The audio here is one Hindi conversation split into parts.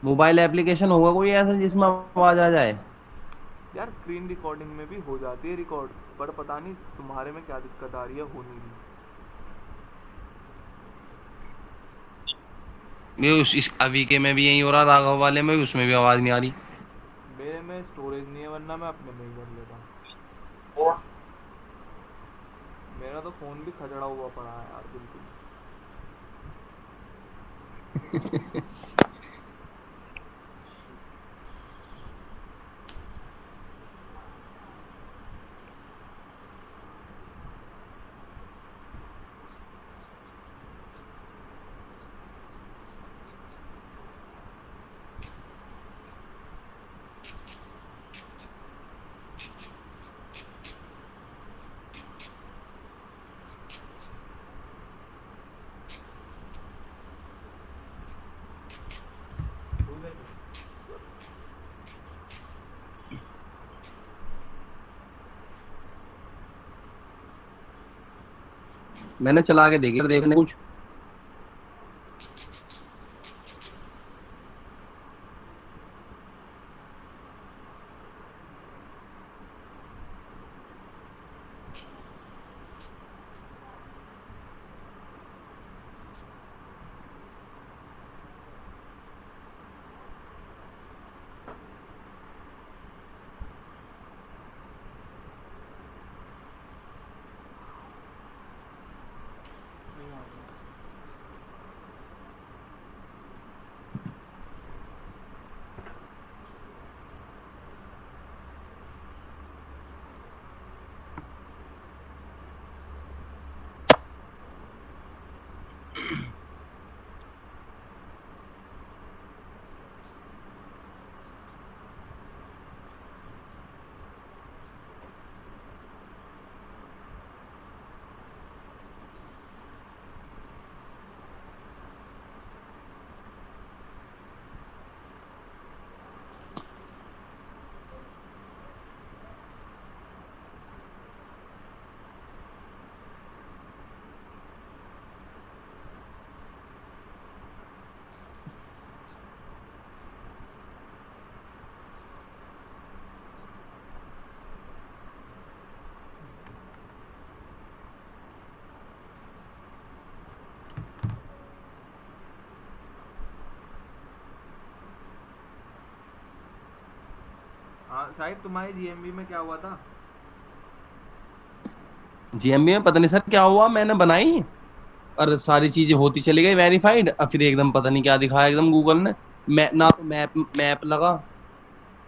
मोबाइल एप्लीकेशन होगा कोई ऐसा जिसमें आवाज आ जाए? यार स्क्रीन रिकॉर्डिंग में भी हो जाती है रिकॉर्ड, पर पता नहीं तुम्हारे में क्या दिक्कत आ रही है, हो नहीं रही। ये इस अभी के में भी यही हो रहा, राघव वाले में भी, उसमें भी आवाज नहीं आ रही। मेरे में स्टोरेज नहीं है, वरना मैं अपने में ही कर लेता। मेरा तो फ़ोन भी खचड़ा हुआ पड़ा है यार, बिल्कुल। मैंने चला के देखी, देखने कुछ। नहीं आ रहा। हाँ साहिब, तुम्हारी जीएमबी में क्या हुआ था? जीएमबी में पता नहीं सर क्या हुआ, मैंने बनाई और सारी चीजें होती चली गई वेरीफाइड, और फिर एकदम पता नहीं क्या दिखाया एकदम गूगल ने। मैं ना तो मैप मैप लगा।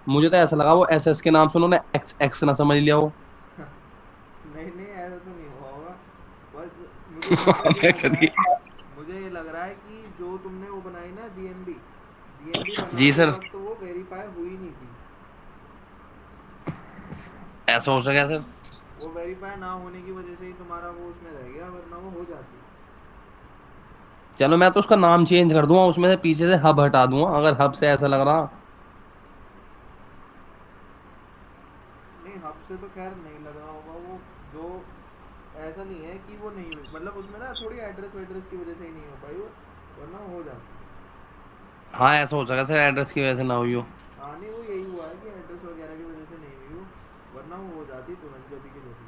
मुझे तो ऐसा लगा वो एस एस के नाम से उन्होंने एक्स एक्स ना समझ लिया हो। नहीं नहीं, ऐसा तो नहीं हुआ होगा। बस मुझे जहाँ तक ये लग रहा है, मुझे ये लग रहा है कि जो तुमने वो बनाई ना जीएमबी, जीएमबी जी बनाते सर। वक्त वो वेरीफाई हुई नहीं थी। ऐसा हो सका सर? वो वेरीफाई ना होने की वजह से ही तुम्हारा वो उसमें रह गया, वरना वो हो जाती। चलो मैं तो उसका नाम चेंज कर दूंगा, उसमें से पीछे से हब हटा दूंगा अगर हब से ऐसा लग रहा। नहीं, हब से तो खैर नहीं लग रहा होगा वो। जो ऐसा नहीं है कि वो नहीं हुई, मतलब उसमें ना थोड़ी एड्रेस वेड्रेस की वजह से ही नहीं हो पाई वो, वरना हो जाती। हाँ ऐसा हो सका सर, एड्रेस की वजह से ना हुई हो। हाँ नहीं, वो यही हुआ है कि एड्रेस वगैरह की वजह से नहीं हुई वो, वरना वो हो जाती तुरंत जभी की जभी।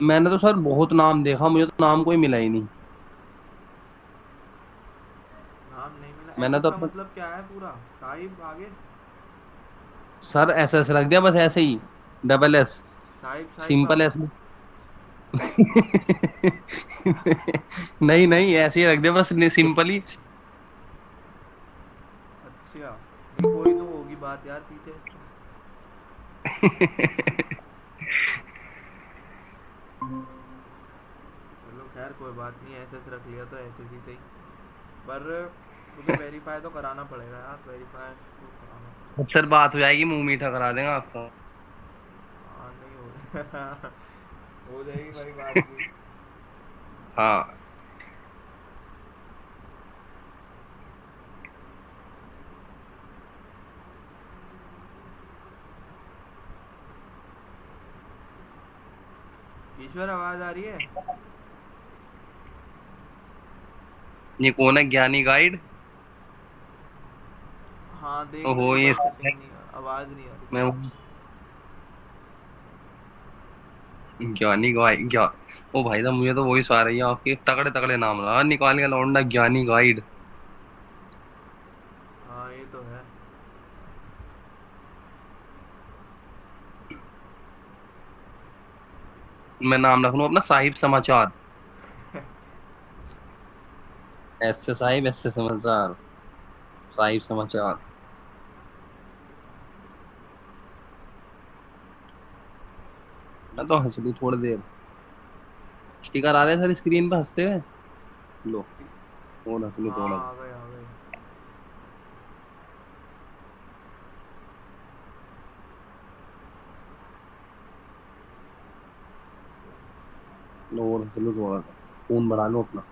मैंने तो सर बहुत नाम देखा, मुझे तो नाम कोई मिला ही नहीं। नाम नहीं मिला? मैंने एसएस तो का अपने मतलब क्या है पूरा? साहिब आगे? सर एस एस रख दिया बस ऐसे ही, डबल एस, साहिब साहिब सिंपल बाबू? एस। नहीं नहीं, ऐसे ही रख दिया बस, सिंपल ही। अच्छा, नहीं कोई तो होगी बात यार पीछे इसके। चलो खैर कोई बात नहीं, एसएस रख लिया तो एसएस ही सही। पर उसे वेरीफाई तो कराना पड़ेगा यार, वेरीफाई तो कराना पड़ेगा। सर बात हो जाएगी, मुंह मीठा करा देगा आपका। हाँ नहीं हो हो जाएगी भाई बात भी। हाँ। ईश्वर आवाज़ आ रही है? ये कौन है, ज्ञानी गाइड? हाँ देख लो ओहो एक ये बार, सेटिंग नहीं, आवाज़ नहीं आ रही। मैं ज्ञानी गाइड क्या? ओ भाई साहब मुझे तो वही आ रही है आपके तगड़े तगड़े नाम लगा निकाल के लौंडा ज्ञानी गाइड। हाँ ये तो है। मैं नाम रख लूं अपना साहिब समाचार। ऐसे साहिब ऐसे समाचार। साहिब समाचार। मैं तो हंस लूं थोड़ी देर। स्टिकर आ रहे हैं सर स्क्रीन पे हंसते हुए। लो और हंस लूं थोड़ा हाँ सा। आ गए आ गए। लो और हंस लूं थोड़ा सा। खून बढ़ा लो अपना।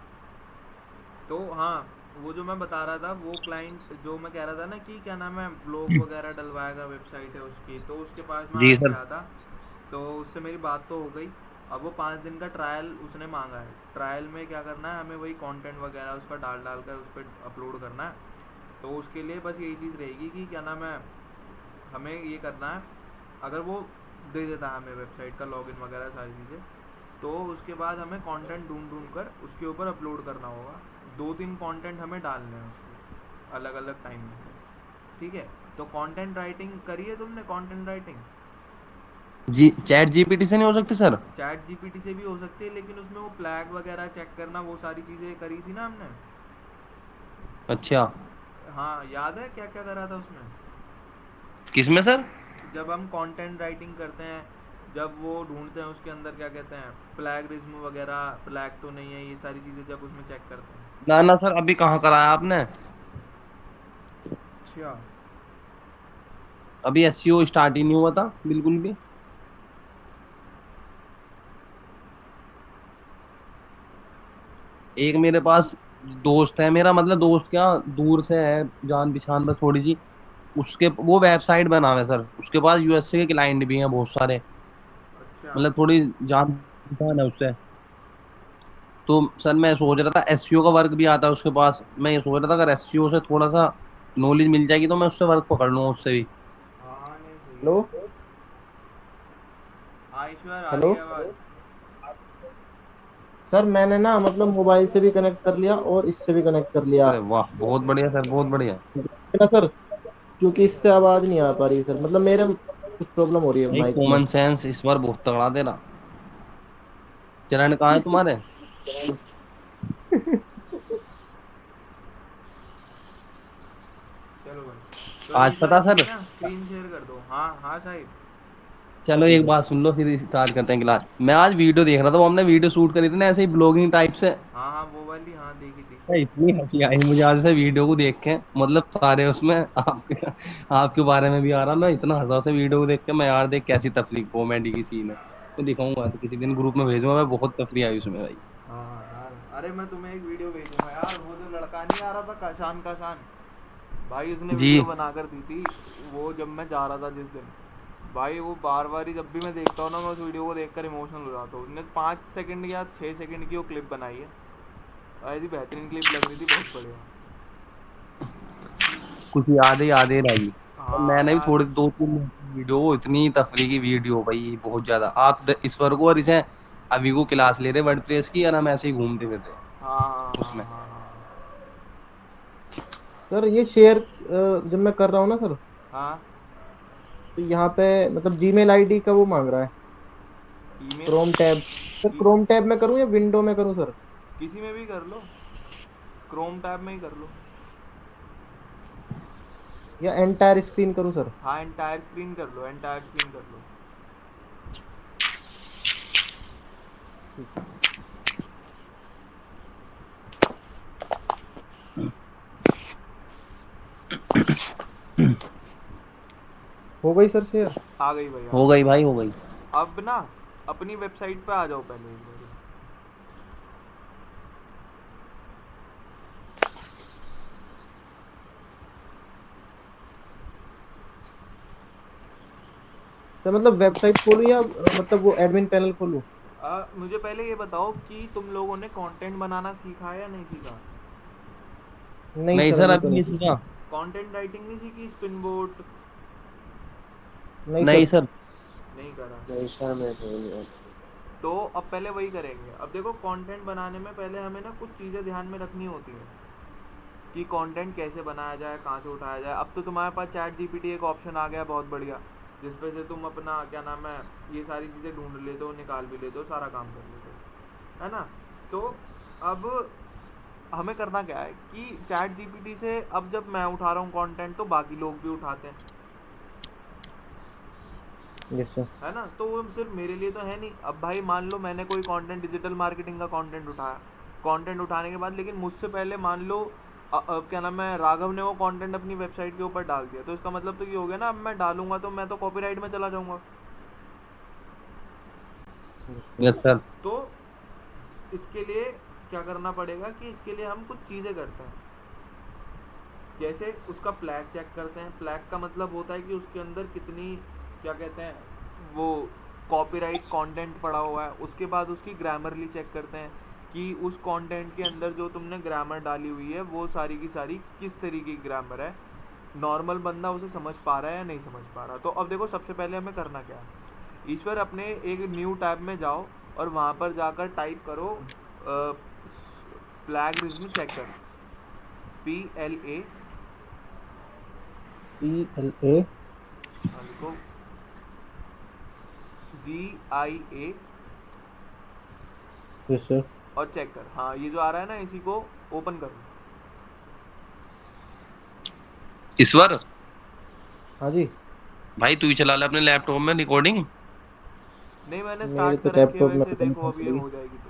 तो हाँ, वो जो मैं बता रहा था, वो क्लाइंट जो मैं कह रहा था ना कि क्या नाम है, ब्लॉग वगैरह डलवाएगा, वेबसाइट है उसकी, तो उसके पास मैं जी आज सर। गया था। तो उससे मेरी बात तो हो गई। अब वो 5 दिन का ट्रायल उसने मांगा है। ट्रायल में क्या करना है, हमें वही कंटेंट वगैरह उसका डाल डाल कर उस पर अपलोड करना है। तो उसके लिए बस यही चीज़ रहेगी कि क्या नाम है, हमें ये करना है। अगर वो दे देता है हमें वेबसाइट का लॉगिन वगैरह सारी चीज़ें, तो उसके बाद हमें कंटेंट ढूंढ ढूंढ कर उसके ऊपर अपलोड करना होगा। 2-3 कंटेंट हमें डालने हैं उसको, अलग अलग टाइम में। ठीक है। तो कंटेंट राइटिंग करी है तुमने, कंटेंट राइटिंग? जी चैट जीपीटी से नहीं हो सकती सर? चैट जीपीटी से भी हो सकती है, लेकिन उसमें वो फ्लैग वगैरह चेक करना, वो सारी चीज़ें करी थी ना हमने। अच्छा। हाँ याद है क्या क्या करा था उसमें? किसमें सर? जब हम कंटेंट राइटिंग करते हैं, जब वो ढूंढते हैं उसके अंदर क्या कहते हैं, प्लेगरिज्म वगैरह, प्लैग तो नहीं है, ये सारी चीज़ें जब उसमें चेक करते हैं। ना ना सर अभी कहाँ कराया आपने? अच्छा। अभी एसईओ स्टार्ट ही नहीं हुआ था बिल्कुल भी। एक मेरे पास दोस्त है मेरा मतलब दोस्त क्या दूर से है जान पहचान बस थोड़ी सी। उसके वो वेबसाइट बनावे है सर उसके पास यूएसए के क्लाइंट भी हैं बहुत सारे। अच्छा। मतलब थोड़ी जान पहचान है उससे। तो सर मैं सोच रहा था एसईओ का वर्क भी आता है उसके पास। मैं ये सोच रहा था अगर एसईओ से थोड़ा सा नॉलेज मिल जाएगी तो मैं उससे वर्क पकड़ लूंगा उससे भी। हाँ हाँ नहीं सही हेलो। है। हाँ ईश्वर, आ रही हेलो है आवाज़। सर, मैंने ना मतलब मोबाइल से भी कनेक्ट कर लिया और इससे भी कनेक्ट कर लिया। अरे वाह बहुत बढ़िया सर बहुत बढ़िया। ना सर, क्योंकि इससे आवाज नहीं आ पा रही सर, मतलब मेरे कुछ प्रॉब्लम हो रही है भाई माइक में। कॉमन सेंस इस बार बहुत तगड़ा दे रहा। चरण कहाँ है तुम्हारे? चलो भाई, तो आज ईश्वर पता अपनी सर। ना स्क्रीन शेयर कर दो। हाँ हाँ साहिब। चलो एक बात सुन लो फिर स्टार्ट करते हैं क्लास। मैं आज वीडियो देख रहा था वो हमने वीडियो शूट करी थी ना ऐसे ही ब्लॉगिंग टाइप से। हाँ हाँ वो वाली, हाँ देखी थी। भाई, इतनी हंसी आई मुझे आज से वीडियो को देख के मतलब सारे उसमें आपके आपके बारे में भी आ रहा मैं इतना हंसा उसे वीडियो को देख के। मैं यार देख कैसी तफरी कॉमेडी की सीन है तो दिखाऊंगा तो किसी दिन ग्रुप में भेजूंगा मैं बहुत तफरी आई उसमें भाई। हाँ हाँ यार, अरे मैं तुम्हें एक वीडियो भेजूंगा यार, वो जो लड़का नहीं आ रहा था काशान काशान, भाई उसने जी। वीडियो बनाकर दी थी। वो जब मैं जा रहा था जिस दिन, भाई वो बार बार ही जब भी मैं देखता हूँ ना, मैं उस वीडियो को देखकर इमोशनल हो जाता हूँ। उसने 5 सेकंड या 6 सेकंड की वो क्लिप बनाई है, ऐसी बेहतरीन क्लिप लग रही थी, बहुत बढ़िया। कुछ याद ही रही। और हाँ मैंने भी यार। थोड़ी दो तीन वीडियो वो इतनी तफरी की वीडियो भाई बहुत ज्यादा आप ईश्वर को और इसे अभी को क्लास ले रहे वर्डप्रेस की और हम ऐसे ही घूमते फिर रहे हाँ हाँ हाँ उसमें। हाँ हाँ सर ये शेयर जब मैं कर रहा हूँ ना सर, हाँ। तो यहाँ पे मतलब जीमेल आईडी का वो मांग रहा है। ईमेल। Chrome tab. सर ई, क्रोम टैब में करूँ या विंडो में करूँ सर? किसी में भी कर लो, क्रोम टैब में ही कर लो। या एंटायर स्क्रीन करूँ सर? हाँ एंटायर स्क्रीन कर लो, एंटायर स्क्रीन कर लो। ठीक है। हो गई सर शेयर। आ गई भाई, आ हो गई गई। भाई हो गई। अब ना अपनी वेबसाइट पे आ जाओ पहले एक बार। तो मतलब वेबसाइट खोलूँ या मतलब वो एडमिन पैनल खोलूँ? मुझे पहले ये बताओ कि तुम लोगों ने कंटेंट बनाना सीखा है या नहीं सीखा? नहीं नहीं सर, सर अभी तो अभी नहीं नहीं सीखा। सीखा। कंटेंट राइटिंग नहीं सीखी, स्पिन बोट? नहीं नहीं सर। सर। नहीं करा? नहीं सर मैं नहीं। तो अब पहले वही करेंगे। अब देखो कंटेंट बनाने में पहले हमें ना कुछ चीज़ें ध्यान में रखनी होती हैं कि कंटेंट कैसे बनाया जाए, कहाँ से उठाया जाए। अब तो तुम्हारे पास चैट जीपीटी एक ऑप्शन आ गया बहुत बढ़िया, जिस पे से तुम अपना क्या नाम है ये सारी चीज़ें ढूंढ लेते हो, निकाल भी लेते हो, सारा काम कर लेते हो, है ना। तो अब हमें करना क्या है कि चैट जीपीटी से अब जब मैं उठा रहा हूँ कंटेंट तो बाकी लोग भी उठाते हैं, यस सर। है ना। तो वो सिर्फ मेरे लिए तो है नहीं। अब भाई मान लो मैंने कोई कंटेंट, डिजिटल मार्केटिंग का कंटेंट उठाया, कंटेंट उठाने के बाद लेकिन मुझसे पहले मान लो क्या नाम है राघव ने वो कंटेंट अपनी वेबसाइट के ऊपर डाल दिया, तो इसका मतलब तो ये हो गया ना, अब मैं डालूंगा तो मैं तो कॉपीराइट में चला जाऊंगा। Yes sir. तो इसके लिए क्या करना पड़ेगा कि इसके लिए हम कुछ चीज़ें करते हैं, जैसे उसका फ्लैग चेक करते हैं। फ्लैग का मतलब होता है कि उसके अंदर कितनी क्या कहते हैं वो कॉपीराइट कंटेंट पड़ा हुआ है। उसके बाद उसकी ग्रामरली चेक करते हैं कि उस कंटेंट के अंदर जो तुमने ग्रामर डाली हुई है वो सारी की सारी किस तरीके की ग्रामर है, नॉर्मल बंदा उसे समझ पा रहा है या नहीं समझ पा रहा। तो अब देखो सबसे पहले हमें करना क्या है, ईश्वर अपने एक न्यू टैब में जाओ और वहाँ पर जाकर टाइप करो प्लैगरिज्म चेकर, PLA, PLA। लिखो GIA यस सर। और चेक कर। हाँ ये जो आ रहा है ना इसी को ओपन कर लो। ईश्वर, हाँ जी। भाई तू ही चला ले अपने लैपटॉप में रिकॉर्डिंग। नहीं मैंने मेरे स्टार्ट तो कर रखी है लैपटॉप में वैसे, पता नहीं देखो कहाँ अब ये चली गई। हो जाएगी तो।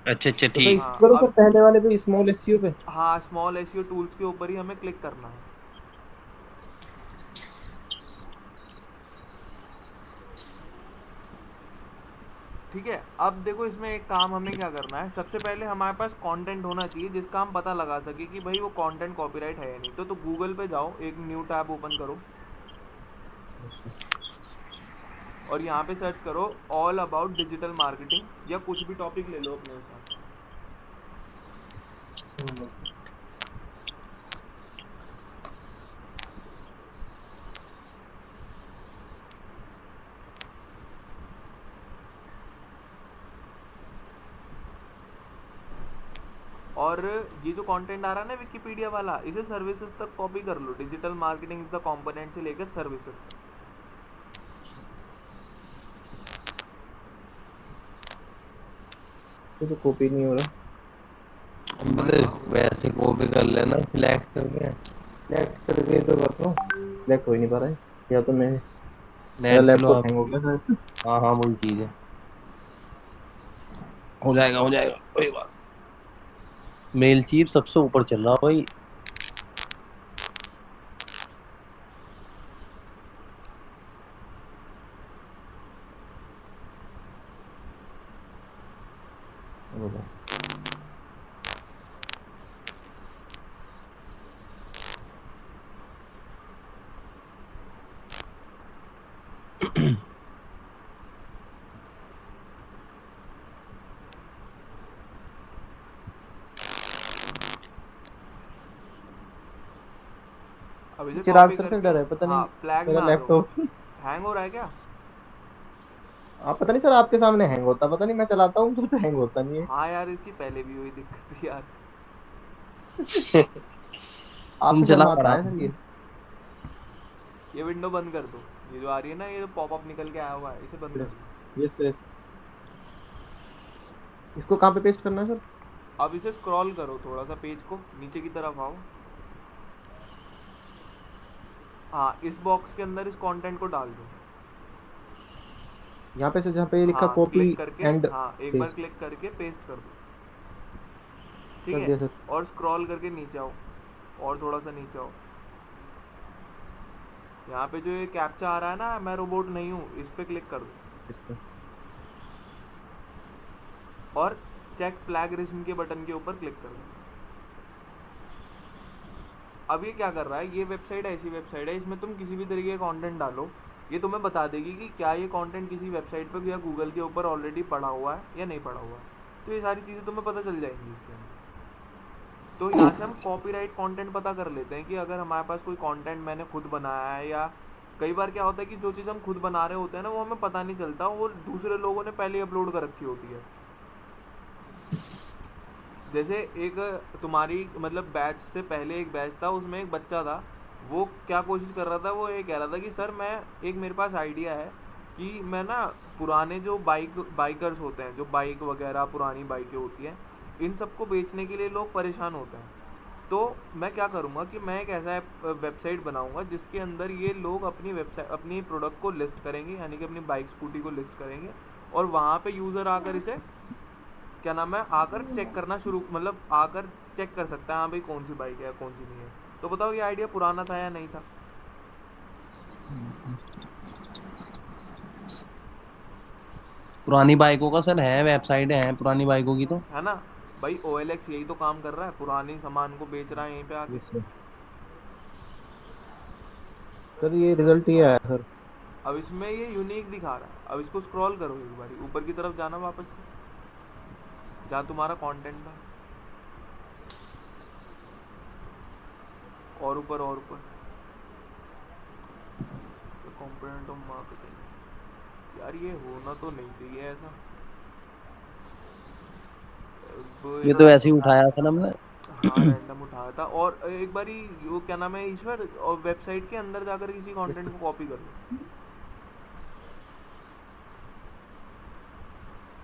अच्छा अच्छा तो सर ठीक। इस हाँ करो सर अब पहले वाले पे स्मॉल एसईओ पे। हाँ स्मॉल एसईओ टूल्स के ऊपर ही हमें क्लिक करना है। ठीक है। अब देखो इसमें एक काम हमें क्या करना है, सबसे पहले हमारे पास कंटेंट होना चाहिए जिसका हम पता लगा सके कि भाई वो कंटेंट कॉपीराइट है या नहीं। तो गूगल पे जाओ, एक न्यू टैब ओपन करो और यहाँ पे सर्च करो ऑल अबाउट डिजिटल मार्केटिंग, या कुछ भी टॉपिक ले लो अपने हिसाब से। और ये जो कंटेंट आ रहा है ना विकिपीडिया वाला, इसे सर्विसेज तक कॉपी कर लो, digital marketing is the component से लेकर सर्विसेज तक। ये तो कॉपी नहीं हो रहा। मतलब वैसे कॉपी कर लेना सिलेक्ट करके। सिलेक्ट करके तो कर रहा हूँ, सिलेक्ट हो ही नहीं पा रहा है। या तो मैं, मेरा नेट स्लो। लैपटॉप हैंग हो गया था। हाँ हाँ वही चीज है। हो जाएगा कोई बात। मेल चीप सबसे ऊपर चल रहा भाई। अब इसे चिराग कॉपी सर से करके, डर है पता हाँ नहीं। फ्लैग मेरा में आ जाओ। लैपटॉप हैंग हो रहा है क्या? आप पता नहीं सर, आपके सामने हैंग होता, पता नहीं मैं चलाता हूँ तो हैंग होता नहीं है। हाँ यार इसकी पहले भी हुई दिक्कत थी यार। तुम आपके चला शर्मा आता पड़ा। है सर ये। ये विंडो बंद कर दो, ये जो आ रही है ना ये जो पॉपअप निकल के आया हुआ है इसे बंद कर दो। Yes yes. इसको कहाँ पे पेस्ट करना है सर? अब इसे स्क्रॉल करो थोड़ा सा, पेज को नीचे की तरफ आओ। हाँ इस बॉक्स के अंदर इस कंटेंट को डाल दो। यहाँ पे से जहाँ पे ये लिखा हाँ कॉपी क्लिक करके, एंड हाँ एक बार पेस्ट क्लिक करके पेस्ट कर दो। ठीक कर है। दिया सर। और स्क्रॉल करके नीचे आओ, और थोड़ा सा नीचे आओ। यहाँ पे जो ये कैप्चा आ रहा है ना, मैं रोबोट नहीं हूँ, इस पे क्लिक कर दो इस पे। और चेक प्लैगरिज्म के बटन के ऊपर क्लिक कर दो। अब ये क्या कर रहा है, ये वेबसाइट ऐसी वेबसाइट है इसमें तुम किसी भी तरीके का कंटेंट डालो, ये तुम्हें बता देगी कि क्या ये कंटेंट किसी वेबसाइट पर या गूगल के ऊपर ऑलरेडी पड़ा हुआ है या नहीं पड़ा हुआ है। तो ये सारी चीज़ें तुम्हें पता चल जाएंगी इसके अंदर। तो यहाँ से हम कॉपीराइट कंटेंट पता कर लेते हैं कि अगर हमारे पास कोई कंटेंट मैंने खुद बनाया है, या कई बार क्या होता है कि जो चीज़ हम खुद बना रहे होते हैं ना वो हमें पता नहीं चलता, वो दूसरे लोगों ने पहले अपलोड कर रखी होती है। जैसे एक तुम्हारी मतलब बैच से पहले एक बैच था, उसमें एक बच्चा था, वो क्या कोशिश कर रहा था, वो ये कह रहा था कि सर मैं एक मेरे पास आइडिया है कि मैं ना पुराने जो बाइकर्स होते हैं, जो बाइक वगैरह पुरानी बाइकें होती हैं, इन सबको बेचने के लिए लोग परेशान होते हैं। तो मैं क्या करूँगा कि मैं एक ऐसा वेबसाइट बनाऊँगा जिसके अंदर ये लोग अपनी वेबसाइट अपनी प्रोडक्ट को लिस्ट करेंगे, यानी कि अपनी बाइक स्कूटी को लिस्ट करेंगे, और वहाँ पे यूज़र आकर इसे क्या नाम है आकर चेक करना शुरू, मतलब आकर चेक कर सकता है हाँ भाई कौन सी बाइक है कौन सी नहीं है। तो बताओ ये आइडिया पुराना था या नहीं था? पुरानी बाइकों का सर है, वेबसाइट है पुरानी बाइकों की तो। है ना भाई, OLX यही तो काम कर रहा है, पुरानी सामान को बेच रहा है यहीं पे आके। यस सर, ये रिजल्ट ये आया सर। अब इसमें ये यूनिक दिखा रहा है, अब इसको स्क्रॉल करो एक बार ऊपर की तरफ जाना वापस से, जहाँ तुम्हारा कंटेंट था, और ऊपर और ऊपर, कंपोनेंट ऑफ मार्केटिंग। यार ये होना तो नहीं चाहिए ऐसा। ये अब तो ऐसे ही उठाया था ना हमने। हाँ रैंडम उठाया था। और एक बारी वो क्या नाम है ईश्वर, और वेबसाइट के अंदर जाकर किसी यस कंटेंट सर। को कॉपी कर लो।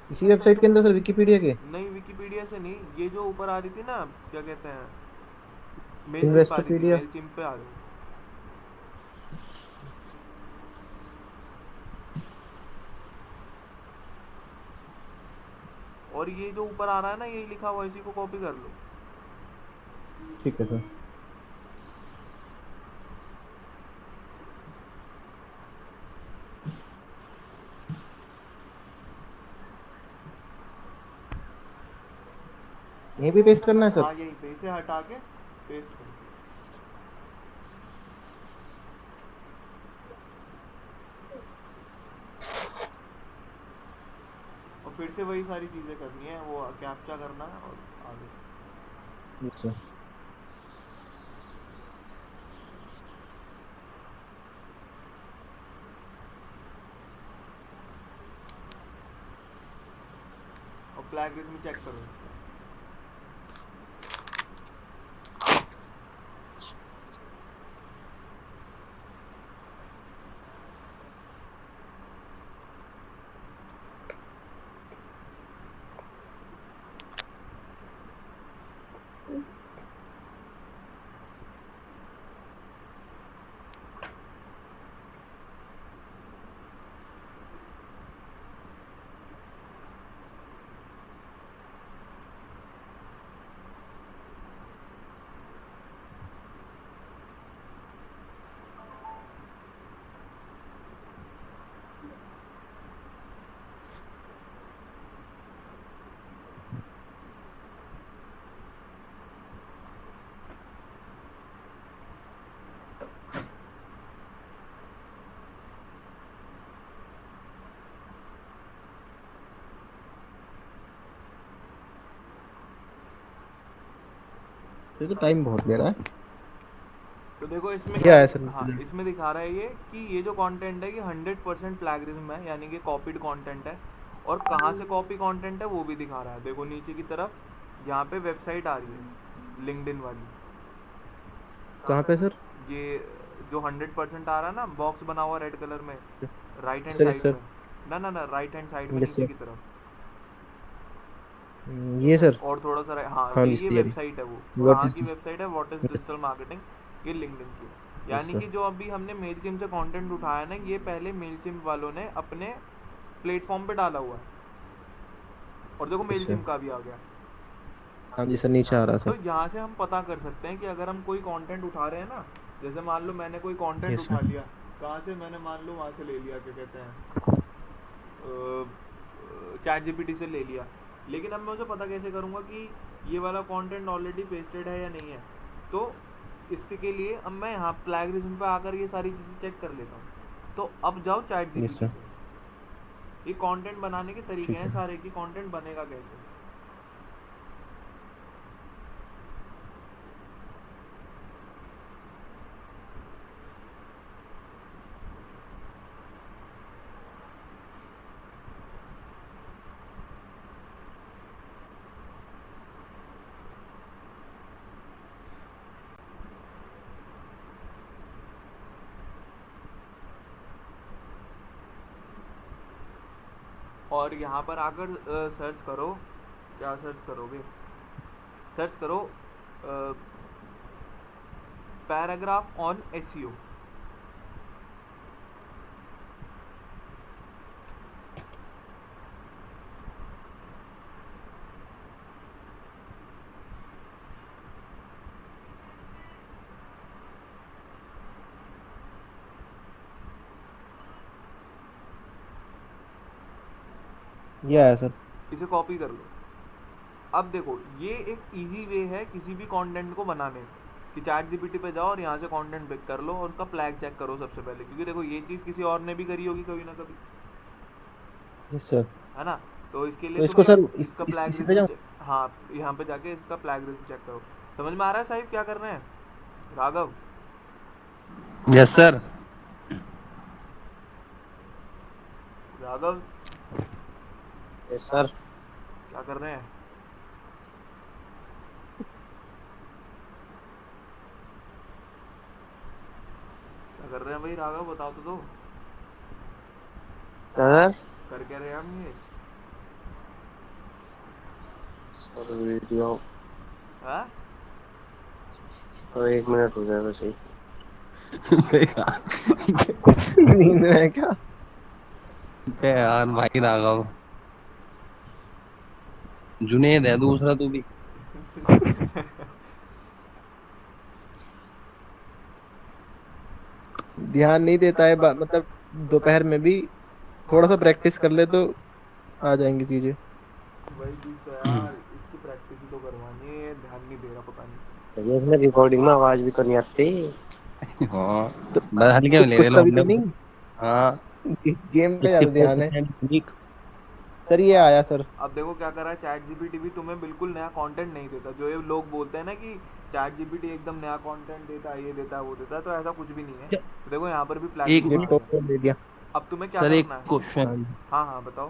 इसी वेबसाइट के अंदर सर, विकिपीडिया के? नहीं विकिपीडिया से नहीं, ये जो ऊपर आ रही थी ना, क्या कहते हैं, मेल चिम्प आ रही थी, इन्वेस्टोपीडिया। मेल चिम्प पे आ रही। और ये जो ऊपर आ रहा है ना, यही लिखा हुआ, इसी को कॉपी कर लो। ठीक है सर। यहीं पे पेस्ट करना है सर? हाँ यहीं पे इसे हटा के पेस्ट करो। और फिर से वही सारी चीज़ें करनी है, वो कैप्चा करना है और आगे। Yes sir. और प्लैगियरिज्म चेक करो। ये तो टाइम बहुत ले रहा है। तो देखो इसमें ये क्या आया सर हाँ रिजल्ट। इसमें दिखा रहा है ये कि ये जो कंटेंट है ये 100% प्लैगियरिज्म है, यानी कि कॉपीड कंटेंट है। और कहाँ से कॉपी कंटेंट है वो भी दिखा रहा है, देखो नीचे की तरफ यहाँ पे वेबसाइट आ रही है लिंक्डइन वाली। कहाँ पे सर? ये जो 100% आ रहा है ना, बॉक्स बना हुआ रेड कलर में, right hand sir yes side sir. में। ना ना ना, राइट हैंड साइड में यस नीचे सर। की तरफ। ये सर। और थोड़ा सा हाँ हाँ जी ये सर, ये वेबसाइट है, वो व्हाट कहाँ इज की वेबसाइट है, व्हाट इज डिजिटल मार्केटिंग, ये लिंक्डइन की है। यस यानी सर। कि जो अभी हमने मेलचिम्प से कंटेंट उठाया ना, ये पहले मेलचिम्प वालों ने अपने प्लेटफॉर्म पे डाला हुआ है। और देखो अच्छा। मेलचिम्प का भी आ गया। हाँ जी सर, नीचे हाँ, आ रहा तो सर। यहाँ से हम पता कर सकते हैं कि अगर हम कोई कंटेंट उठा रहे हैं ना, जैसे मान लो मैंने कोई कंटेंट यस उठा सर। लिया, कहाँ से मैंने मान लो वहाँ से ले लिया, क्या कहते हैं, चैट जीपीटी से ले लिया। लेकिन अब मैं उसे पता कैसे करूँगा कि ये वाला कंटेंट ऑलरेडी पेस्टेड है या नहीं है? तो इसके लिए अब मैं यहाँ प्लैगरिज्म पे आकर ये सारी चीज़ें चेक कर लेता हूँ। तो अब जाओ चैट यस जीपीटी सर। पे, ये कंटेंट बनाने के तरीके ठीक हैं है। सारे, कि कंटेंट बनेगा कैसे। और यहाँ पर आकर सर्च करो, क्या सर्च करोगे, सर्च करो पैराग्राफ ऑन एसईओ। ये आया सर। इसे कॉपी कर लो। अब देखो ये एक इजी वे है किसी भी कंटेंट को बनाने का, कि चैट जीपीटी पे जाओ और यहाँ से कंटेंट पिक कर लो और उसका फ्लैग चेक करो सबसे पहले, क्योंकि देखो ये चीज़ किसी और ने भी करी होगी कभी ना कभी, यस सर। है ना। तो इसके लिए तो इसको तुम्हें सर इसका इसी पे प्लेगरिज्म जाऊँ? हाँ, यहाँ पे जाके इसका प्लेगरिज्म चेक करो। समझ में आ रहा है साहिब क्या कर रहे हैं Raghav? Yes sir. Raghav yes sir. क्या कर रहे हैं? क्या कर रहे हैं भाई राघव, बताओ तो दो। सर कर क्या रहे हैं हम ये? सर वीडियो हाँ तो 1 मिनट हो जाएगा सही। बे नींद में है क्या? यार भाई राघव, जुनेद है दूसरा तू भी। ध्यान नहीं देता है मतलब दोपहर में भी थोड़ा सा प्रैक्टिस कर ले तो आ जाएंगी चीजें। वही चीज़ तो यार, इसकी प्रैक्टिस ही तो करवानी है, ध्यान नहीं दे रहा पता नहीं। ये इसमें रिकॉर्डिंग में आवाज भी तो नहीं आती। हाँ, तो बस हल्के में ले रहे उसका लोग भी अपने तो को। नहीं, हाँ, गेम पे ज्यादा ध्यान है। 54% यूनिक। सर ये आया सर। अब देखो क्या कर रहा है चैट जीपीटी भी तुम्हें बिल्कुल नया कंटेंट नहीं देता। जो ये लोग बोलते हैं ना कि चैट जीपीटी एकदम नया कंटेंट देता है, ये देता है वो देता है, तो ऐसा कुछ भी नहीं है। तो देखो यहाँ पर भी एक प्लेगरिज्म ये आ टॉप रहा पर दे दिया। है। अब तुम्हें क्या सर एक करना है? हाँ क्वेश्चन, जी। हाँ हाँ बताओ।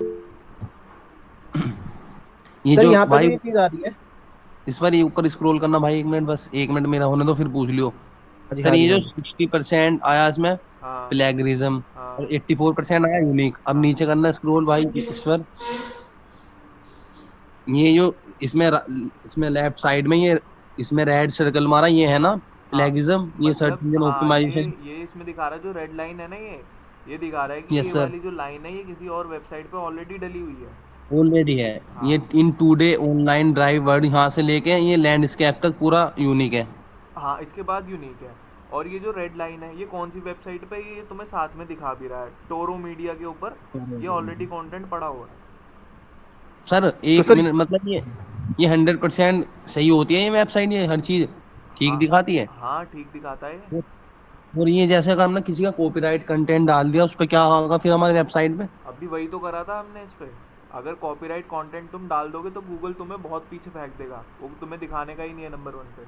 ये सर जो यहाँ पे भाई भी ये चीज आ रही है। इस बार ये ऊपर स्क्रॉल करना भाई, 1 मिनट, बस 1 मिनट मेरा होने दो फिर पूछ लियो। हाँ जी सर हाँ ये जी हाँ जो जी। 60% आया इसमें हाँ प्लेगरिज्म और हाँ 84% आया यूनिक, अब हाँ नीचे करना स्क्रॉल भाई इस पर। ये जो इसमें इसमें लेफ्ट साइड में ये इसमें रेड सर्कल मारा, ये है ना हाँ। प्लेगिज्म, ये सर्च मतलब इंजन हाँ, ऑप्टिमाइजेशन। ये इसमें दिखा रहा है जो रेड लाइन है ना, ये दिखा रहा है कि ये यस सर, वाली जो लाइन है ये किसी और वेबसाइट पे ऑलरेडी डली हुई है। ऑलरेडी है। ये हाँ in today online drive word यहाँ से लेके ये लैंडस्केप तक पूरा यूनिक है। हाँ, इसके बाद यूनिक है। और ये जो रेड लाइन है ये कौन सी वेबसाइट पे, ये तुम्हें साथ में दिखा भी रहा है, टोरो मीडिया के ऊपर ये ऑलरेडी कंटेंट पड़ा हुआ है। सर तो एक सर मिनट, मतलब ये 100% सही होती है ये वेबसाइट, ये हर चीज ठीक हाँ दिखाती है। हाँ, ठीक दिखाता है। और ये जैसे अगर हमने किसी का कॉपीराइट कंटेंट डाल दिया उस पर क्या होगा फिर हमारी वेबसाइट पे? अभी वही तो करा था हमने इस पे। अगर कॉपीराइट कंटेंट तुम डाल दोगे तो गूगल तुम्हें बहुत पीछे फेंक देगा, वो तुम्हें दिखाने का ही नहीं है नंबर 1 पे।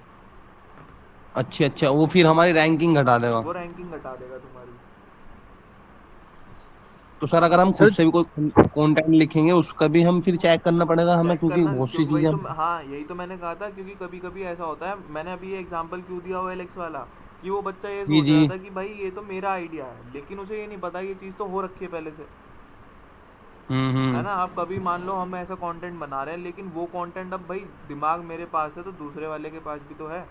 अच्छा अच्छा, वो फिर हमारी रैंकिंग घटा देगा। वो रैंकिंग घटा देगा तुम्हारी। तो सर अगर हम खुद सर से भी कोई कंटेंट लिखेंगे उसका भी हम फिर चेक करना पड़ेगा हमें, चेक क्योंकि करना बहुत क्यों, सी वही चीजें तो हम। हाँ, यही तो मैंने कहा था, क्योंकि कभी कभी ऐसा होता है। मैंने अभी ये एग्जांपल क्यों दिया वो एलेक्स वाला, कि वो बच्चा ये जी सोच जी। रहा था कि भाई ये तो मेरा आइडिया है, लेकिन उसे ये नहीं पता ये चीज़ तो हो रखी है पहले से, है हम्म। ना। अब कभी मान लो हम ऐसा कंटेंट बना रहे हैं, लेकिन वो कंटेंट अब भाई दिमाग मेरे पास है तो दूसरे वाले के पास भी तो है।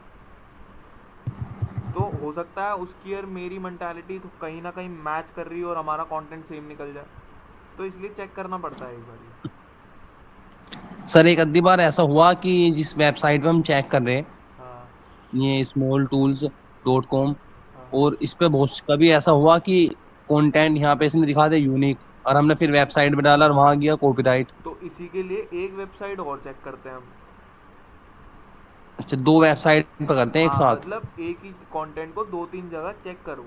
तो हो सकता है उसकी और मेरी मेंटालिटी तो कहीं ना कहीं मैच कर रही है और हमारा कंटेंट सेम निकल जाए। तो इसलिए चेक करना पड़ता है एक बार। सर एक आधी बार ऐसा हुआ कि जिस वेबसाइट पे हम चेक कर रहे हैं, हाँ ये smalltools.com, हाँ। और इस पे बहुत कभी ऐसा हुआ कि कंटेंट यहाँ पे इसने दिखा दे यूनिक और हमने फिर वेबसाइट पे डाला और वहां गया कॉपीराइट। तो इसी के लिए एक वेबसाइट और चेक करते हैं हम। अच्छा, दो वेबसाइट पे करते हैं एक हाँ, साथ? मतलब एक ही कंटेंट को 2-3 जगह चेक करो।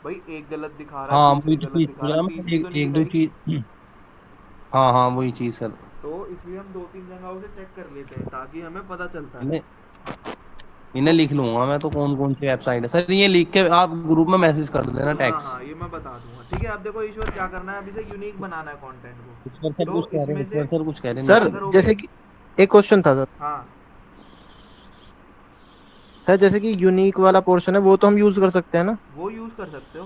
भाई एक गलत दिखा रहा है, हाँ दूसरी वही तो गलत चीज दिखा पूछ रहा रहा है, मैं, तीसरी तो एक नहीं एक दो दिखाई। चीज। हाँ हाँ वही चीज सर। तो इसलिए हम 2-3 जगहों से चेक कर लेते हैं ताकि हमें पता चलता है। इन्हें इन्हें तो लिख लूंगा मैं तो, कौन कौन सी वेबसाइट है सर, ये लिख के आप ग्रुप में मैसेज कर देना हाँ टैक्स। हाँ, ये मैं बता दूंगा। ठीक है, अब देखो ईश्वर क्या करना है, अभी से यूनिक बनाना है कंटेंट ईश्वर को। सर तो कुछ कह रहे हैं, इसमें से ईश्वर सर कुछ कह रहे हैं क्या सर नीचे। करोगे? जैसे कि एक क्वेश्चन था सर। हाँ सर जैसे कि यूनिक वाला पोर्शन है वो तो हम यूज कर सकते हैं ना? वो यूज़ कर सकते हो।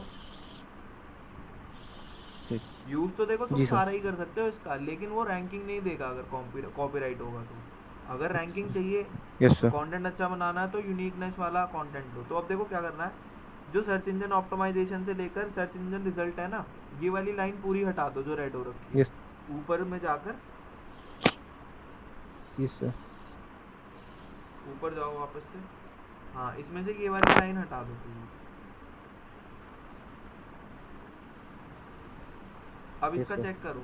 ठीक। यूज़ तो देखो तुम जी सर। सारा ही कर सकते हो इसका, लेकिन वो रैंकिंग नहीं देगा अगर कॉपीराइट होगा तो। अगर रैंकिंग चाहिए, यस सर। कंटेंट अच्छा बनाना है, तो यूनिकनेस वाला कंटेंट लो। तो अब देखो क्या करना है, जो सर्च इंजन ऑप्टिमाइजेशन से लेकर सर्च इंजन रिजल्ट है ना, ये वाली लाइन पूरी हटा दो जो रेड हो रखी यस। है। ऊपर में जाकर, यस सर। ऊपर जाओ वापस से, हाँ इसमें से ये वाली लाइन हटा दो पूरी। अब यस इसका सर। चेक करो।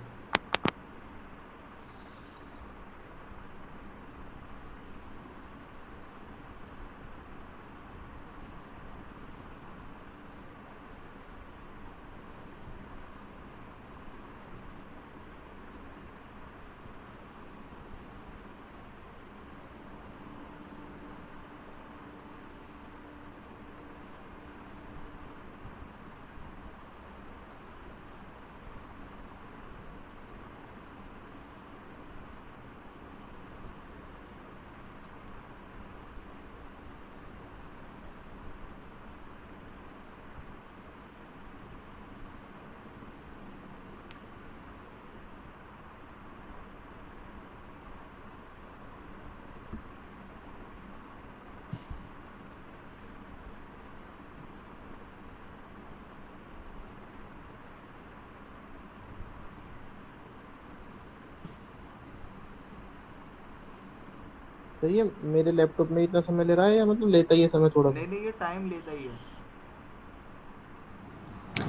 सही है। मेरे लैपटॉप में इतना समय ले रहा है या मतलब लेता ही है समय थोड़ा सा? नहीं नहीं, ये टाइम लेता ही है।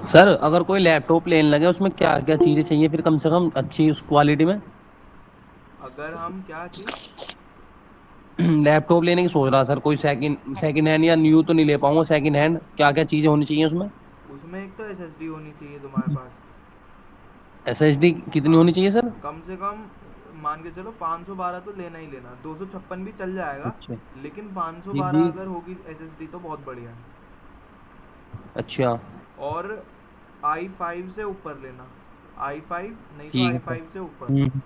सर अगर कोई लैपटॉप लेने लगे उसमें क्या क्या चीज़ें चाहिए फिर कम से कम अच्छी उस क्वालिटी में? अगर हम क्या चीज़, लैपटॉप लेने की सोच रहा सर, कोई सेकंड सेकंड हैंड या न्यू तो नहीं ले पाऊंगा, सेकंड हैंड क्या क्या चीज़ें होनी चाहिए उसमें? उसमें एक तो एसएसडी होनी चाहिए तुम्हारे पास। एसएसडी कितनी हाँ, होनी चाहिए सर? कम से कम मान के चलो 512 तो लेना ही लेना, 256 भी चल जाएगा, अच्छा। लेकिन जी 512 जी। अगर होगी एसएसडी तो बहुत बढ़िया है। अच्छा। और i5 से ऊपर लेना, i5 नहीं तो ठीक है सर। i5 से ऊपर। हम्म।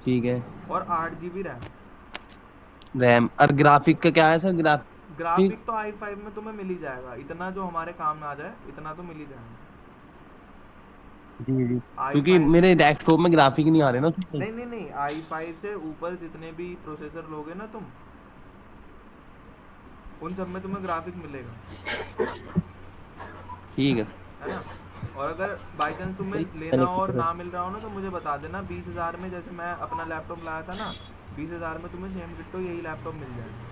ठीक है। और 8 GB रैम। रैम और ग्राफिक का क्या है सर, ग्राफिक? ग्राफिक तो i5 में तुम्हें मिल ही जाएगा, इतना जो हमारे काम में आ जाए इतना तो मिल ही जाएगा। जी जी। आई क्योंकि फाइव मेरे डेस्कटॉप में ग्राफिक नहीं आ रहे ना उसमें। नहीं नहीं नहीं, i5 से ऊपर जितने भी प्रोसेसर लोगे ना तुम, उन सब में तुम्हें ग्राफिक मिलेगा, ठीक है सर। है ना। और अगर बाई चांस तुम्हें सही लेना मैंने हो और किया सर। ना मिल रहा हो ना, तो मुझे बता देना। 20,000 में जैसे मैं अपना लैपटॉप लाया था ना, 20,000 में तुम्हें सेम डिट्टो यही लैपटॉप मिल जाएगा।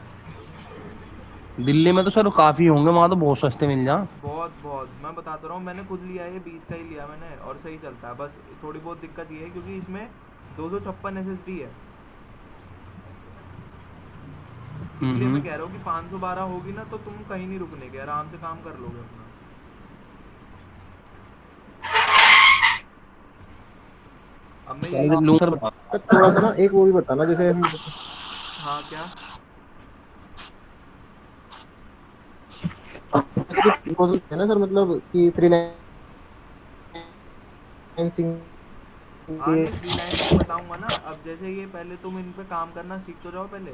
दिल्ली में तो सर काफी होंगे, वहां तो बहुत सस्ते मिल जा। बहुत बहुत, मैं बताता रहा हूँ, मैंने खुद लिया है, ये 20 का ही लिया मैंने, और सही चलता है। बस थोड़ी बहुत दिक्कत ये है क्योंकि इसमें 256 SSD है, इसलिए मैं हम्म। कह रहा हूँ कि 512 होगी ना तो तुम कहीं नहीं रुकने के, आराम से काम कर लोगे अपना। अब मैं क्या यही, लूँ सर बता। सर थोड़ा सा ना एक वो भी बताना, जैसे हम हाँ क्या, है ना सर, मतलब कि फ्रीलांसिंग हाँ के। नहीं फ्रीलांसिंग बताऊंगा ना। अब जैसे ये पहले तुम इन पे काम करना सीख तो जाओ पहले,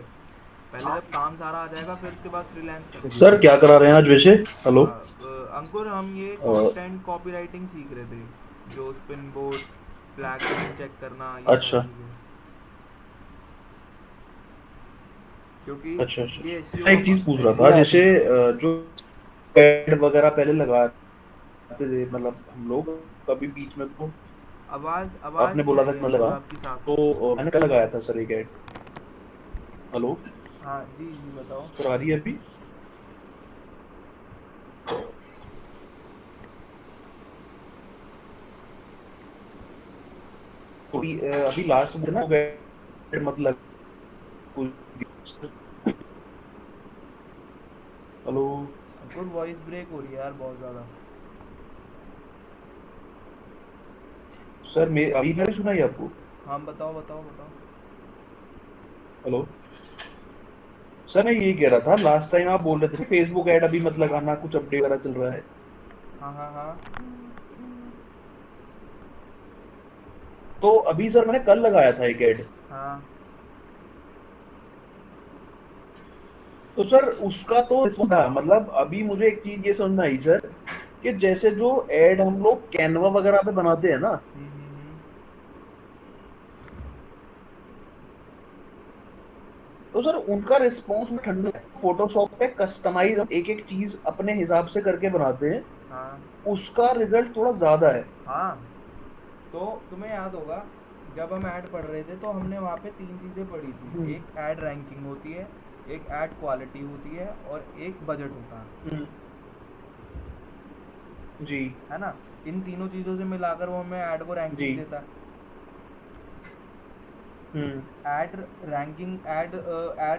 पहले जब काम सारा आ जाएगा फिर उसके बाद फ्रीलांस करना। सर क्या करा रहे हैं आज वैसे? हेलो। अंकुर हम ये अ, कंटेंट कॉपीराइटिंग सीख रहे थे, जो स्पिन बोर्ड, प्लगइन चेक करना, ये सारी अच्छा चीज़ें, क्योंकि अच्छा अच्छा। ये मैं एक चीज पूछ रहा था, एसईओ। जैसे जो एड वगैरह पहले लगाते थे मतलब हम लोग, कभी बीच में तो आवाज़ आवाज़ आपने नहीं बोला आ था रही कि मैं अंकुर लगा, आपकी साफ। तो मैंने कल लगाया था सर एक एड। हेलो। हाँ जी जी बताओ। सर आ रही है अभी? तो अभी लास्ट में ना ad मतलब हेलो। अंकुर वॉइस ब्रेक हो रही है यार बहुत ज़्यादा। सर मैं अभी मैंने सुना ही आपको। हाँ बताओ बताओ बताओ। हेलो। सर मैं ये कह रहा था, लास्ट टाइम आप बोल रहे थे फेसबुक ऐड अभी मत लगाना, कुछ अपडेट वगैरह चल रहा है। हाँ हाँ हाँ। तो अभी सर मैंने कल लगाया था एक ऐड। हाँ तो सर उसका तो response था, मतलब अभी मुझे एक चीज ये समझ में आई सर, कि जैसे जो एड हम लोग कैनवा वगैरह पे बनाते हैं ना, हम्म। तो सर उनका रिस्पॉन्स में ठंडा है। फोटोशॉप पे कस्टमाइज हम एक एक चीज अपने हिसाब से करके बनाते हैं, हाँ उसका रिजल्ट थोड़ा ज्यादा है। हाँ। तो तुम्हें याद होगा, जब हम ऐड पढ़ रहे थे तो हमने वहाँ पे तीन चीज़ें पढ़ी थी। हम्म, एक ऐड रैंकिंग होती है, एक ऐड क्वालिटी होती है, और एक बजट होता हम्म, जी है ना। इन तीनों चीज़ों से मिलाकर वो हमें ऐड को जी। रैंकिंग देता है। हम्म, ऐड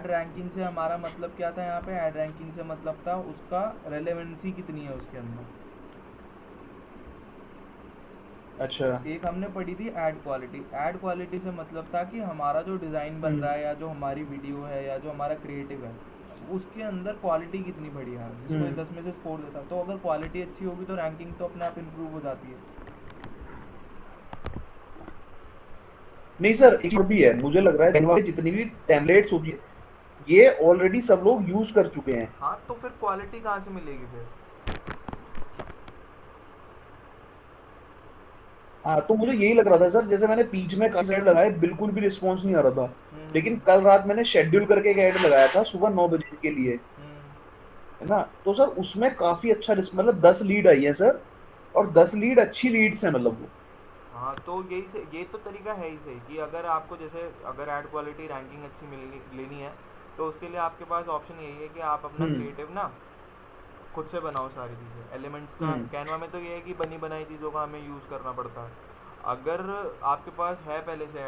रैंकिंग से हमारा मतलब क्या था? यहाँ पे ऐड रैंकिंग से मतलब था उसका रेलेवेंसी कितनी है उसके अंदर। अच्छा। एक हमने पढ़ी थी ऐड क्वालिटी। ऐड क्वालिटी से मतलब था कि हमारा जो डिज़ाइन बन हम्म, रहा है, या जो हमारी वीडियो है, या जो हमारा क्रिएटिव है, उसके अंदर क्वालिटी कितनी बढ़िया है, जिसमें हम्म। 10 में से स्कोर देता है। तो अगर क्वालिटी अच्छी होगी तो रैंकिंग तो अपने आप इम्प्रूव हो जाती है। नहीं सर, एक और भी है, मुझे लग रहा है Canva की जितनी भी टेम्पलेट्स होती है, ये ऑलरेडी सब लोग यूज कर चुके हैं। हाँ, तो फिर क्वालिटी कहाँ से मिलेगी फिर? हाँ, तो मुझे यही लग रहा था सर, जैसे मैंने बीच में काफी ऐड लगाए, बिल्कुल भी रिस्पॉन्स नहीं आ रहा था। लेकिन हम्म कल रात मैंने शेड्यूल करके एक ऐड लगाया था सुबह 9 बजे के लिए, हम्म। है ना। तो सर उसमें काफी अच्छा मतलब 10 लीड आई है सर, और 10 लीड अच्छी लीड्स है मतलब वो। हाँ, तो यही से ये तो तरीका है ही सही कि अगर आपको जैसे अगर ऐड क्वालिटी रैंकिंग अच्छी मिलनी लेनी है, तो उसके लिए आपके पास ऑप्शन यही है कि आप अपना हम्म, क्रिएटिव ना खुद से बनाओ। सारी चीज़ें एलिमेंट्स का हम्म, कैनवा में तो ये है कि बनी बनाई चीज़ों का हमें यूज़ करना पड़ता है। अगर आपके पास है पहले से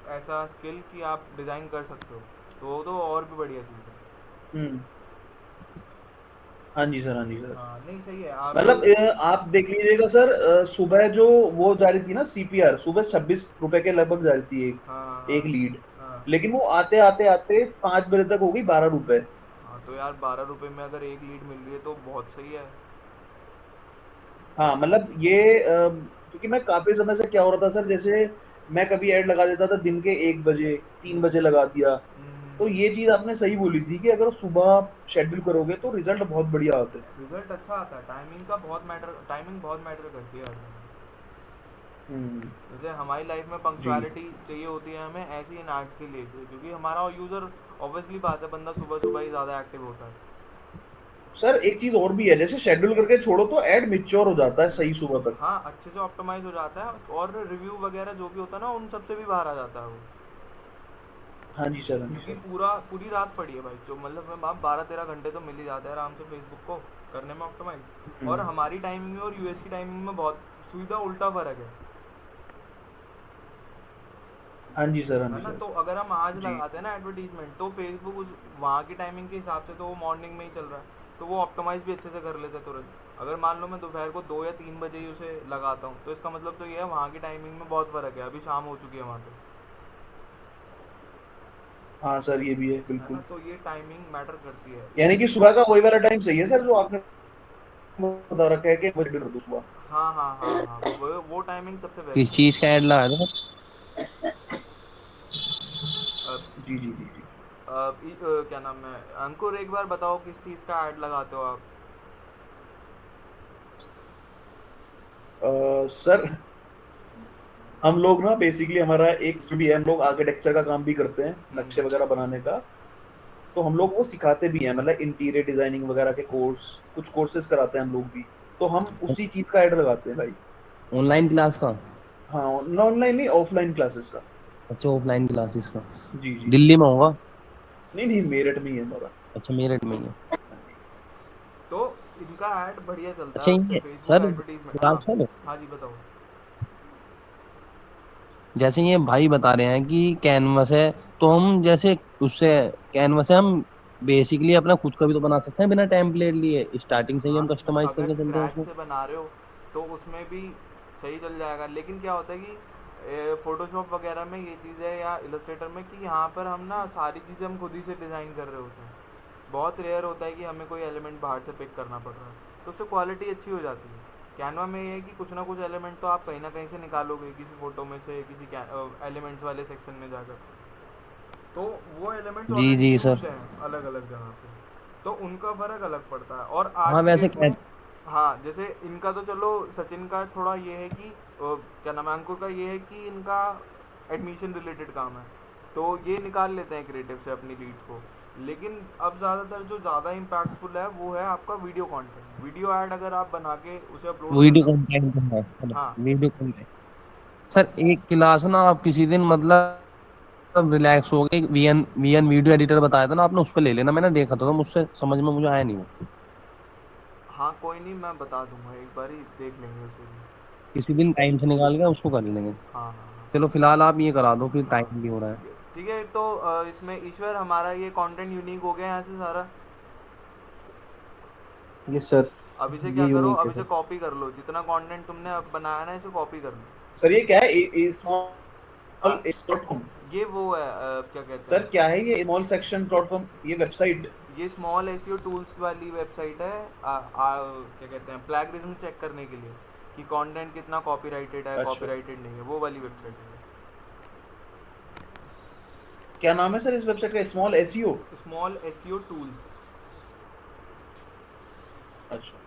ऐसा स्किल कि आप डिज़ाइन कर सकते हो, तो वो तो और भी बढ़िया चीज़ है। हम्म। हाँ जी सर, हाँ जी सर। हाँ, नहीं सही है आप। मतलब आप देख लीजिएगा सर, सुबह जो वो जा रही थी ना सीपीआर, सुबह 26 रुपए के लगभग जा रही थी एक हाँ एक हाँ लीड। हाँ लेकिन वो आते आते आते 5 बजे तक हो गई 12 रुपए। हाँ। तो यार 12 रुपये में अगर एक लीड मिल रही है तो बहुत सही है। हाँ मतलब ये क्योंकि मैं काफी समय से क्या हो रहा था सर, जैसे मैं कभी ऐड लगा देता था दिन के 1 बजे, 3 बजे लगा दिया। तो ये चीज आपने सही बोली थी कि अगर सुबह शेड्यूल करोगे तो रिजल्ट बहुत बढ़िया आते हैं। रिजल्ट अच्छा आता है। टाइमिंग बहुत मैटर करती है हर जगह। हम्म, जैसे हमारी लाइफ में जी पंक्चुअलिटी चाहिए होती है हमें, ऐसी इन आर्ट्स के लिए भी, क्योंकि हमारा यूज़र ऑब्वियसली बात है, बंदा सुबह सुबह ही ज़्यादा एक्टिव होता है। सर, एक चीज और भी है, जैसे शेड्यूल करके छोड़ो तो ऐड मिच्योर हो जाता है सही सुबह तक। हाँ, अच्छे से ऑप्टिमाइज हो जाता है, और रिव्यू वगैरह जो भी होता है ना, उन सबसे भी बाहर आ जाता है वो। हाँ जी सर, हाँ जी क्योंकि सर। पूरी रात पड़ी है भाई, जो मतलब मैं आप 12-13 घंटे तो मिल ही जाते हैं आराम से फेसबुक को करने में ऑप्टिमाइज। और हम्म, हमारी टाइमिंग में और यूएस की टाइमिंग में बहुत सीधा उल्टा फ़र्क है। हाँ जी सर, हाँ है जी ना। सर। तो अगर हम आज जी। लगाते हैं ना एडवर्टीजमेंट, तो फेसबुक उस वहाँ की टाइमिंग के हिसाब से तो वो मॉर्निंग में ही चल रहा है, तो वो ऑप्टिमाइज भी अच्छे से कर लेते हैं तुरंत। अगर मान लो मैं दोपहर को 2 या 3 बजे ही उसे लगाता हूँ, तो इसका मतलब तो ये है वहाँ की टाइमिंग में बहुत फ़र्क है, अभी शाम हो चुकी है वहाँ पे। हाँ सर, ये भी है है ना, बिल्कुल। तो ये टाइमिंग मैटर करती है यानी कि सुबह का वही वाला टाइम सही है सर, जो आपने बता रखा है कि बजे कर दो सुबह। हाँ हाँ हाँ हाँ, वो टाइमिंग सबसे किस बेस्ट है। चीज का ऐड लगाया था सर? अब जी जी जी जी। क्या नाम है, अंकुर एक बार बताओ किस चीज़ का ऐड लगाते हो आप? सर, हम लोग ना बेसिकली हमारा एक स्टूडियो है, हम लोग आर्किटेक्चर का काम भी करते हैं, नक्शे हम्म। वगैरह बनाने का। तो हम लोग वो सिखाते भी हैं, मतलब इंटीरियर डिजाइनिंग वगैरह के कोर्स, कुछ कोर्सेज कराते हैं हम लोग भी। तो हम उसी चीज का ऐड लगाते हैं भाई। ऑनलाइन क्लास का? हाँ, ऑनलाइन नहीं, ऑफलाइन क्लासेस का। अच्छा, ऑफलाइन क्लासेस का। जी जी जी। दिल्ली में होगा? नहीं नहीं, मेरठ में ही है हमारा। अच्छा, मेरठ में ही है। हाँ जी। तो इनका ऐड बढ़िया चलता है अच्छा, उससे, ये फेसबुक सर, एडवर्टीजमेंट। राज हाँ। सर, हाँ जी, बताओ। जैसे ये भाई बता रहे हैं कि कैनवस है, तो हम जैसे उससे कैनवस है, हम बेसिकली अपना खुद का भी तो बना सकते हैं बिना टेम्पलेट लिए, स्टार्टिंग से ही हाँ, हम कस्टमाइज अगर करके चलते हैं स्क्रैच उसको। से बना रहे हो तो उसमें भी सही चल जाएगा। लेकिन क्या होता है कि फोटोशॉप वगैरह में ये चीज़ है, या इलस्ट्रेटर में, कि यहाँ पर हम ना सारी चीज़ें हम खुद ही से डिज़ाइन कर रहे होते हैं। बहुत रेयर होता है कि हमें कोई एलिमेंट बाहर से पिक करना पड़ रहा है, तो उससे क्वालिटी अच्छी हो जाती है। कैनवा में ये है कि कुछ ना कुछ एलिमेंट तो आप कहीं ना कहीं से निकालोगे, किसी फ़ोटो में से, किसी एलिमेंट्स वाले सेक्शन में जाकर। तो वो एलिमेंट्स जी ऑलरेडी जी सर। यूज्ड हैं अलग अलग जगह पे, तो उनका फ़र्क अलग पड़ता है। और आज हाँ की वैसे डेट में हाँ, जैसे इनका तो चलो, सचिन का थोड़ा ये है कि क्या नाम है, अंकुर का ये है कि इनका एडमिशन रिलेटेड काम है, तो ये निकाल लेते हैं क्रिएटिव से अपनी लीड्स को। लेकिन अब ज़्यादातर जो ज़्यादा इम्पैक्टफुल है वो है आपका वीडियो कंटेंट। वीडियो ऐड अगर आप बना के उसे अपलोड कर वीडियो दो। कंटेंट है हाँ। Video content. सर एक क्लास ना आप किसी दिन मतलब रिलैक्स हो गए, वीएन वीएन वीडियो एडिटर बताया था ना आपने, उस पर ले लेना, मैंने देखा था तो मुझसे समझ में मुझे आया नहीं वो। हाँ, कोई नहीं, मैं बता दूंगा, एक बार ही देख लेंगे उसे भी। किसी दिन टाइम से निकाल के उसको कर लेंगे। हाँ हाँ हाँ। चलो फिलहाल आप ये करा दो, फिर हाँ टाइम भी हो रहा है। ठीक है, तो इसमें ईश्वर हमारा ये कंटेंट यूनिक हो गया यहाँ से सारा। यस सर, अब इसे ये क्या करो, यूनिक अब है इसे सर। कॉपी कर लो, जितना कंटेंट तुमने अब बनाया ना इसे कॉपी कर लो। सर ये क्या है, स्मॉल हाँ, डॉट कॉम? ये वो है क्या कहते सर हैं, क्या है ये स्मॉल सेक्शन डॉट कॉम, ये वेबसाइट? ये स्मॉल एसईओ टूल्स वाली वेबसाइट है। क्या कहते हैं, प्लेगरिज्म चेक करने के लिए कि कंटेंट कितना कॉपीराइटेड है, अच्छा, कॉपीराइटेड नहीं है, वो वाली वेबसाइट है। क्या नाम है सर इस वेबसाइट का? Small SEO? Small SEO tools. अच्छा।